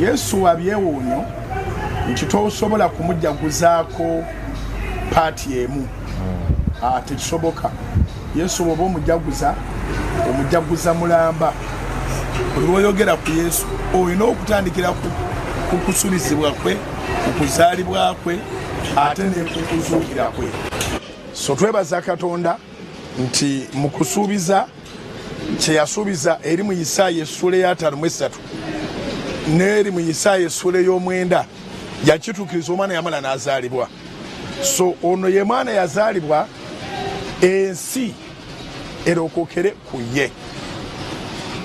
Yesu abyewuunyo nti tosobola kumujjaguzaako paati emu. Tekisoboka. Yesu bw'oba omujjaguza mulamba. Buli lw'oyogera ku Yesu olina okutandikira ku kusulizibwa kwe, ku kuzaalibwa kwe, ate ne ku kuzuukira kwe. So twebaza Katonda nti mu kusuubiza kye yasuubiza eri mu Isaaya essula ya 5:3 n'eri mu Isaaya essula y'omwenda yakituukiriza omwana yamala n'azaalibwa. So ono ye mwana yazaalibwa ensi eyokokele ku ye.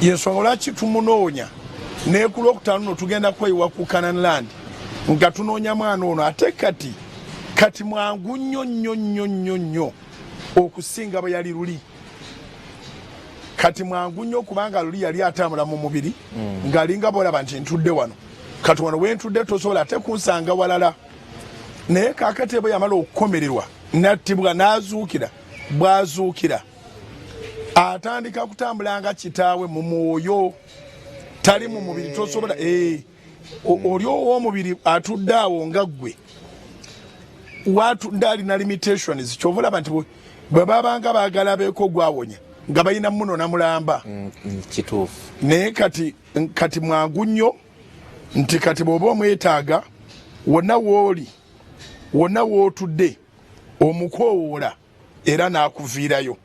Yensonga lwaki tumunoonya ne ku Lwokutaano no tugenda kweyiwa ku Canaan land nga tunoonya mwana ono ate kati mwangu nnyo okusinga bwe yali luli. Kati mwangu nnyo kubanga luli yali atambula mu mubiri ng'alinga bw'olaba nti ntudde wano. Kati wano we ntudde tosobola ate kunsanga walala. Naye kaakati bwe yamala okukomererwa n'attibwa n'azuukira, bw'azuukira atandika kutambula nga kitaawe mu mwoyo, tali mu mubiri. Tosobola oli ow'omubiri atudde awo nga ggwe watu ndalina limitations. Kyova olaba nti bwe babanga baagala beeko gwawonya nga balina muno na mulamba. Kituufu. Naye kati mwangu nnyo nti kati bw'oba omwetaaga wonna w'oli, wonna w'otudde omukoowoola era n'akuviirayo.